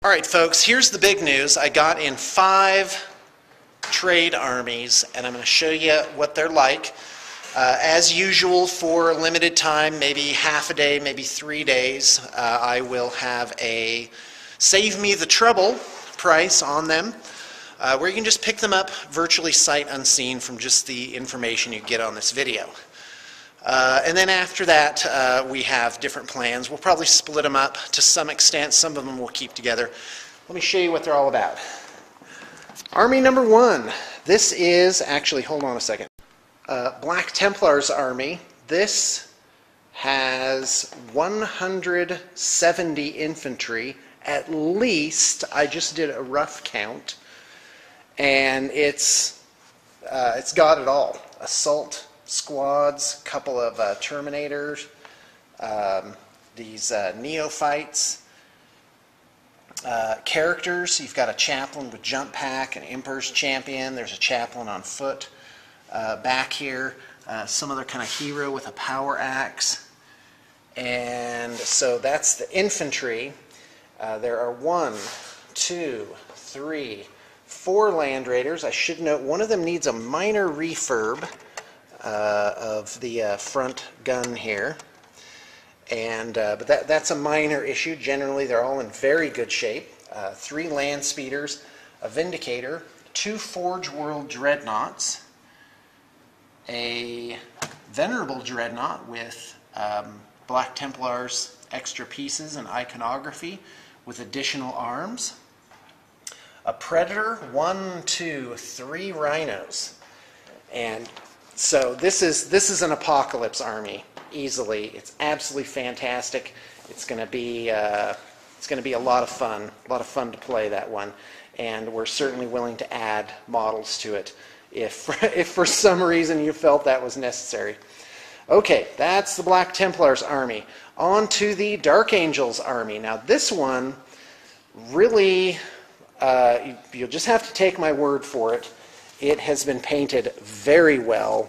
All right, folks, here's the big news. I got in 5 trade armies, and I'm going to show you what they're like. As usual, for a limited time, maybe half a day, maybe 3 days, I will have a save me the trouble price on them, where you can just pick them up virtually sight unseen from just the information you get on this video. And then after that, we have different plans. We'll probably split them up to some extent. Some of them we'll keep together. Let me show you what they're all about. Army number 1. This is, actually, hold on a second. Black Templars army. This has 170 infantry, at least. I just did a rough count. And it's got it all. Assault squads, couple of Terminators, these neophytes, characters. You've got a chaplain with jump pack, an Emperor's champion. There's a chaplain on foot back here. Some other kind of hero with a power axe. And so that's the infantry. There are 1, 2, 3, 4 Land Raiders. I should note one of them needs a minor refurb of the front gun here, and but that's a minor issue. Generally, they're all in very good shape. 3 land speeders, a Vindicator, 2 Forge World Dreadnoughts, a Venerable Dreadnought with Black Templars extra pieces and iconography with additional arms, a Predator, 1, 2, 3 Rhinos, and so this is an apocalypse army easily. It's absolutely fantastic. It's going to be a lot of fun to play that one, and we're certainly willing to add models to it if for some reason you felt that was necessary. Okay, that's the Black Templars army. On to the Dark Angels army. Now this one really you'll just have to take my word for it. It has been painted very well.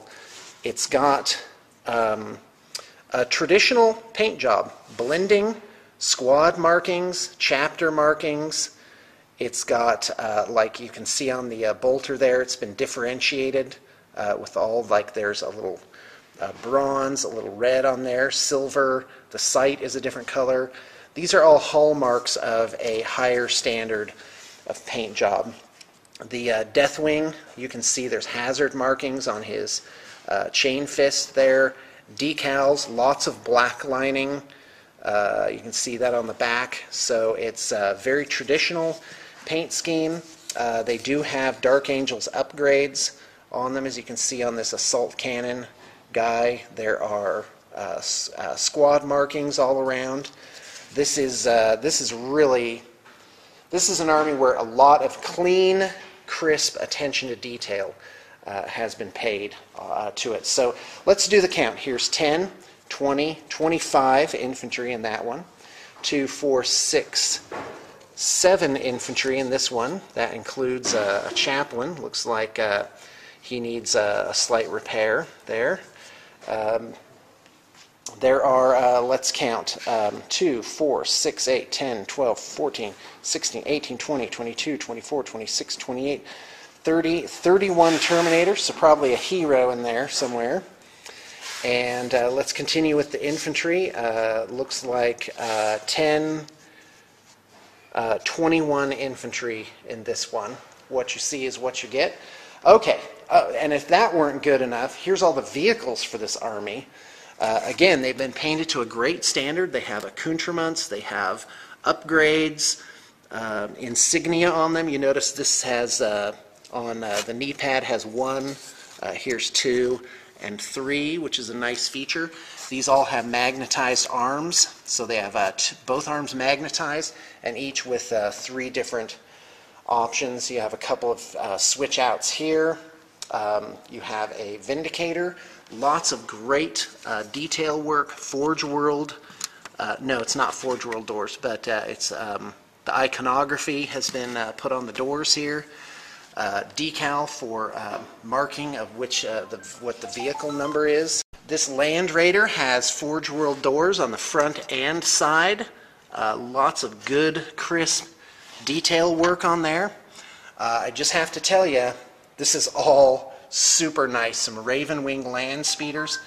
It's got a traditional paint job, blending, squad markings, chapter markings. It's got, like you can see on the bolter there, it's been differentiated with all, like there's a little bronze, a little red on there, silver. The sight is a different color. These are all hallmarks of a higher standard of paint job. The Deathwing, you can see there's hazard markings on his chain fist there. Decals, lots of black lining. You can see that on the back. So it's a very traditional paint scheme. They do have Dark Angels upgrades on them, as you can see on this assault cannon guy. There are squad markings all around. This is an army where a lot of clean, crisp attention to detail has been paid to it. So let's do the count. Here's 10, 20, 25 infantry in that one, 2, 4, 6, 7 infantry in this one. That includes a chaplain. Looks like he needs a slight repair there. There are, let's count, 2, 4, 6, 8, 10, 12, 14, 16, 18, 20, 22, 24, 26, 28, 30, 31 Terminators, so probably a hero in there somewhere. And let's continue with the infantry. Looks like 21 infantry in this one. What you see is what you get. Okay, and if that weren't good enough, here's all the vehicles for this army. Again, they've been painted to a great standard. They have accoutrements, they have upgrades, insignia on them. You notice this has, on the knee pad has 1, here's 2, and 3, which is a nice feature. These all have magnetized arms, so they have both arms magnetized, and each with 3 different options. You have a couple of switch outs here. You have a Vindicator. Lots of great detail work. Forge World. No, it's not Forge World doors, but it's the iconography has been put on the doors here. Decal for marking of which what the vehicle number is. This Land Raider has Forge World doors on the front and side. Lots of good, crisp detail work on there. I just have to tell you, this is all super nice. Some Raven Wing land speeders.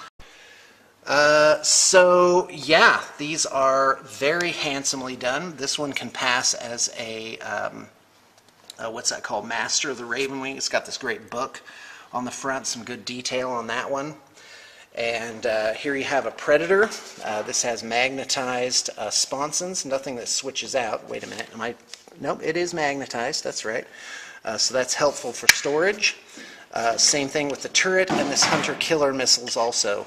So yeah, these are very handsomely done. This one can pass as a, what's that called? Master of the Raven Wing. It's got this great book on the front, some good detail on that one. And here you have a Predator. This has magnetized sponsons, nothing that switches out. Wait a minute, nope, it is magnetized, that's right. So that's helpful for storage. Same thing with the turret, and this Hunter-Killer missile is also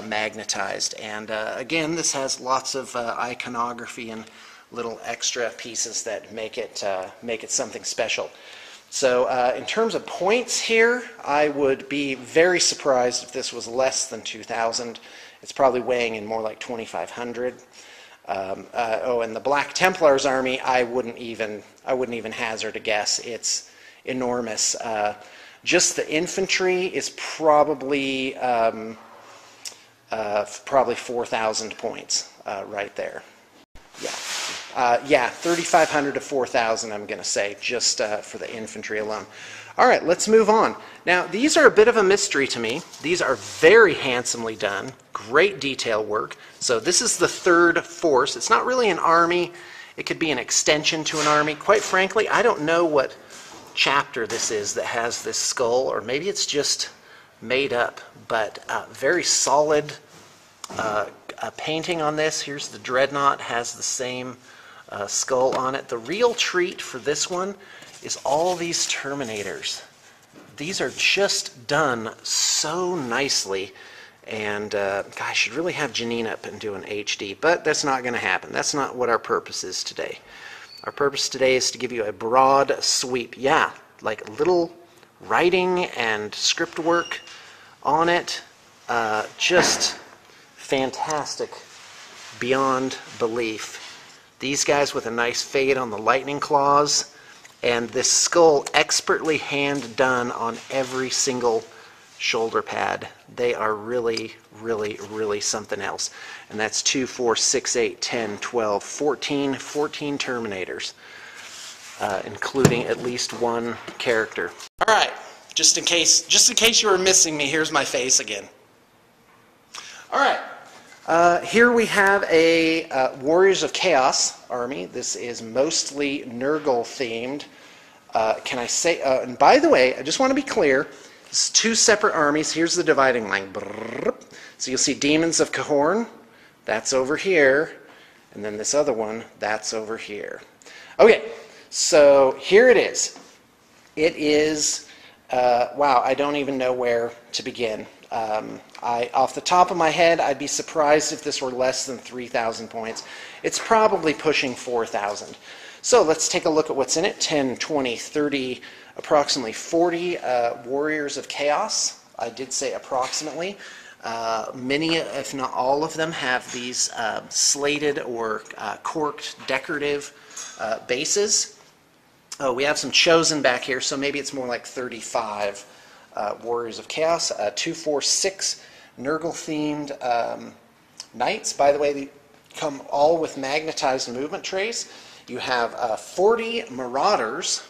magnetized. And again, this has lots of iconography and little extra pieces that make it something special. So in terms of points here, I would be very surprised if this was less than 2,000. It's probably weighing in more like 2,500. Oh, and the Black Templars army, I wouldn't even hazard a guess. It's enormous. Just the infantry is probably 4,000 points right there. Yeah, 3,500 to 4,000, I'm going to say, just for the infantry alone. All right, let's move on. Now, these are a bit of a mystery to me. These are very handsomely done, great detail work. So this is the third force. It's not really an army. It could be an extension to an army. Quite frankly, I don't know what chapter this is that has this skull, or maybe it's just made up, but very solid painting on this. Here's the Dreadnought, has the same skull on it. The real treat for this one is all these Terminators. These are just done so nicely, and gosh, I should really have Janine up and do an HD, but that's not going to happen. That's not what our purpose is today. Our purpose today is to give you a broad sweep. Yeah, like little writing and script work on it. Just fantastic beyond belief. These guys with a nice fade on the lightning claws, and this skull expertly hand done on every single shoulder pad. They are really, really, really something else. And that's 2, 4, 6, 8, 10, 12, 14 Terminators, including at least one character. All right, just in case you were missing me, here's my face again. All right. Here we have a Warriors of Chaos army. This is mostly Nurgle themed. Can I say, and by the way, I just want to be clear, it's two separate armies. Here's the dividing line. So you'll see Demons of Khorne, that's over here, and then this other one, that's over here. Okay, so here it is. It is, wow, I don't even know where to begin. Off the top of my head, I'd be surprised if this were less than 3,000 points. It's probably pushing 4,000. So let's take a look at what's in it. 10, 20, 30, approximately 40 Warriors of Chaos. I did say approximately. Many, if not all of them, have these slated or corked decorative bases. Oh, we have some Chosen back here, so maybe it's more like 35 Warriors of Chaos. 2, 4, 6 Nurgle-themed knights. By the way, they come all with magnetized movement trays. You have 40 Marauders,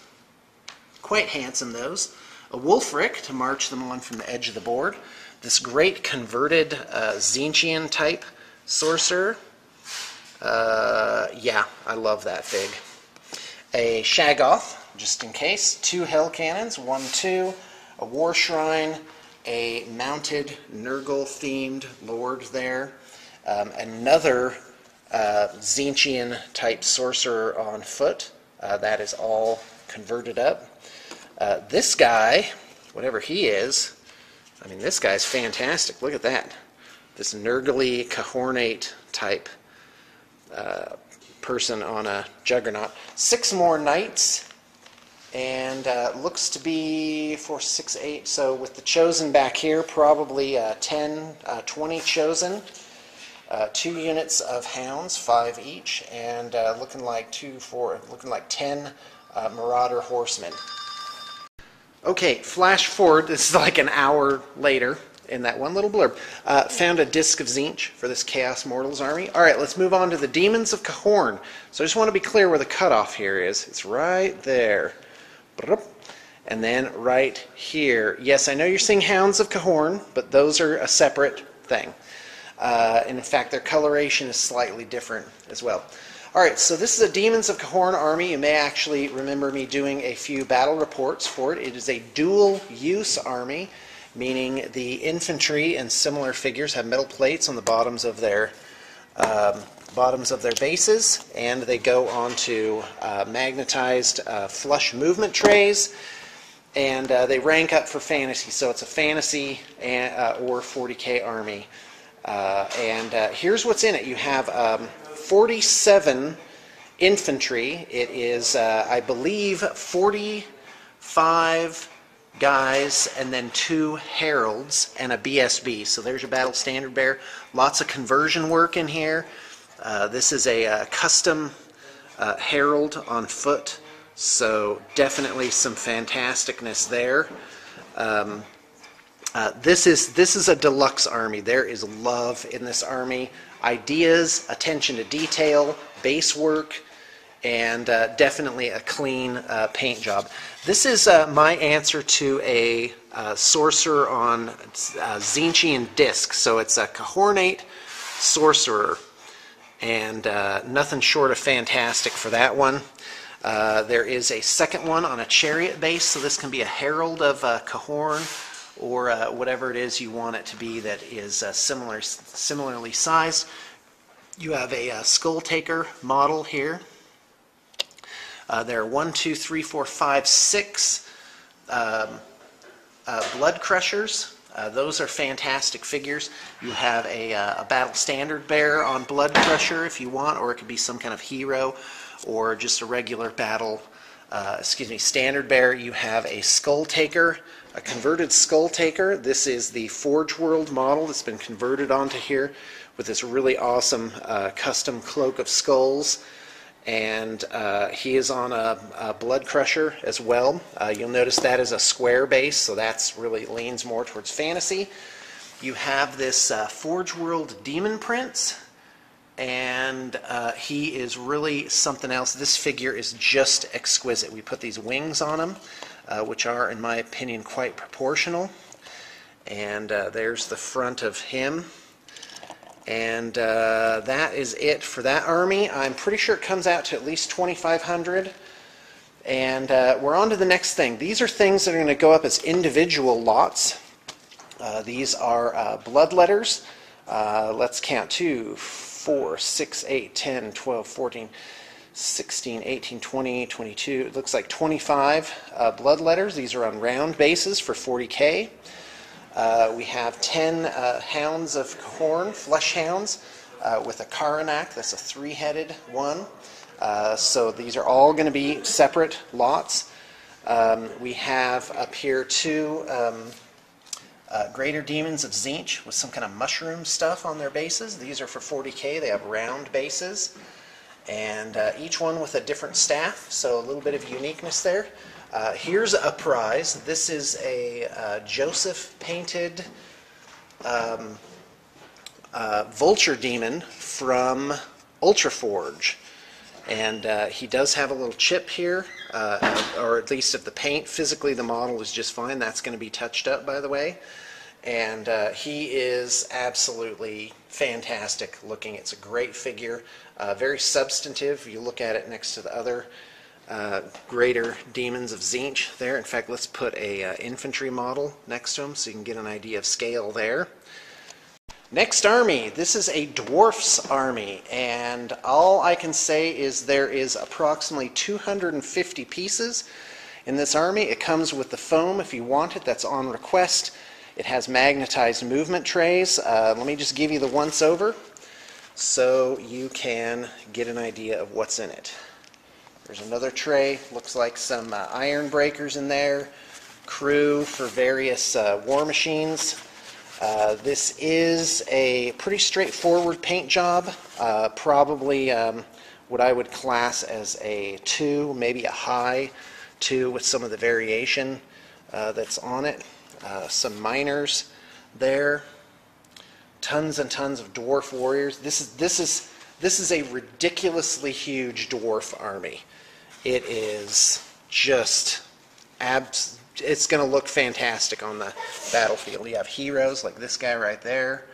quite handsome those. A Wolfric to march them on from the edge of the board. This great converted Tzeentchian type sorcerer. Yeah, I love that fig. A Shaggoth, just in case. 2 Hell Cannons, 1, 2. A War Shrine, a mounted Nurgle-themed lord there, another Tzeentchian type sorcerer on foot. That is all converted up. This guy, whatever he is, I mean, this guy's fantastic. Look at that. This Nurgle-y Khornate type person on a Juggernaut. 6 more knights. And looks to be 4, 6, 8. So with the Chosen back here, probably 10, 20 Chosen. 2 units of Hounds, 5 each, and looking like 10 Marauder Horsemen. Okay, flash forward. This is like an hour later, in that one little blurb. Found a disc of Tzeentch for this Chaos Mortals army. All right, let's move on to the Demons of Khorne. So I just want to be clear where the cutoff here is. It's right there. And then right here. Yes, I know you're seeing Hounds of Khorne, but those are a separate thing. And in fact, their coloration is slightly different as well. All right, so this is a Demons of Khorne army. You may actually remember me doing a few battle reports for it. It is a dual-use army, meaning the infantry and similar figures have metal plates on the bottoms of their bases, and they go onto magnetized flush movement trays, and they rank up for fantasy. So it's a fantasy or 40K army. Here's what's in it. You have 47 infantry. It is, I believe, 45 guys and then 2 heralds and a BSB. So there's your battle standard bearer. Lots of conversion work in here. This is a custom herald on foot, so definitely some fantasticness there. This is a deluxe army. There is love in this army. Ideas, attention to detail, base work, and definitely a clean paint job. This is my answer to a sorcerer on Tzeentchian disc. So it's a Khornate sorcerer, and nothing short of fantastic for that one. There is a second one on a chariot base, so this can be a herald of Khorne, or whatever it is you want it to be that is similarly sized. You have a Skull Taker model here. There are 1, 2, 3, 4, 5, 6 Blood Crushers. Those are fantastic figures. You have a battle standard bearer on Blood Crusher if you want, or it could be some kind of hero, or just a regular battle, standard bearer. You have a Skull Taker, a converted Skull Taker. This is the Forge World model that's been converted onto here with this really awesome custom cloak of skulls. And he is on a Blood Crusher as well. You'll notice that is a square base, so that's really leans more towards fantasy. You have this Forge World Demon Prince, and he is really something else. This figure is just exquisite. We put these wings on him, which are, in my opinion, quite proportional. And there's the front of him. And that is it for that army. I'm pretty sure it comes out to at least 2,500. And we're on to the next thing. These are things that are going to go up as individual lots. These are bloodletters. Let's count 2, 4, 6, 8, 10, 12, 14, 16, 18, 20, 22. It looks like 25 bloodletters. These are on round bases for 40K. We have 10 Hounds of Khorne, Flesh Hounds, with a Karanak. That's a 3-headed one. So these are all going to be separate lots. We have up here 2 Greater Demons of Tzeentch with some kind of mushroom stuff on their bases. These are for 40K. They have round bases, and each one with a different staff, so a little bit of uniqueness there. Here's a prize. This is a Joseph painted Vulture Demon from Ultraforge. And he does have a little chip here, or at least if the paint, physically the model is just fine. That's going to be touched up, by the way. And he is absolutely fantastic looking. It's a great figure, very substantive. You look at it next to the other Greater Demons of Tzeentch there. In fact, let's put a infantry model next to him so you can get an idea of scale there. Next army, this is a Dwarf's army, and all I can say is there is approximately 250 pieces in this army. It comes with the foam if you want it, that's on request. It has magnetized movement trays. Let me just give you the once over so you can get an idea of what's in it. There's another tray, looks like some iron breakers in there, crew for various war machines. This is a pretty straightforward paint job, probably what I would class as a 2, maybe a high 2 with some of the variation that's on it. Some miners, there. Tons and tons of dwarf warriors. This is a ridiculously huge dwarf army. It is just it's going to look fantastic on the battlefield. You have heroes like this guy right there,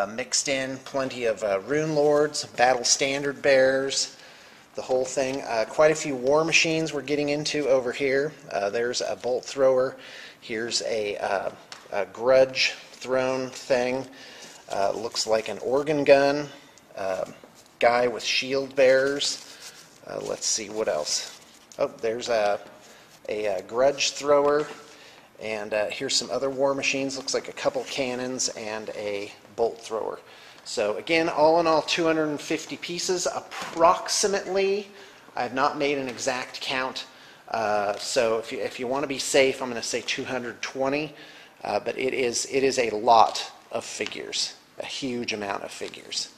mixed in, plenty of rune lords, battle standard bearers, the whole thing. Quite a few war machines we're getting into over here. There's a bolt thrower. Here's a grudge thrown thing. Looks like an organ gun. Guy with shield bearers. Let's see what else. Oh, there's a grudge thrower, and here's some other war machines. Looks like a couple cannons and a bolt thrower. So again, all in all, 250 pieces approximately. I have not made an exact count, so if you want to be safe, I'm going to say 220. But it is a lot of figures, a huge amount of figures.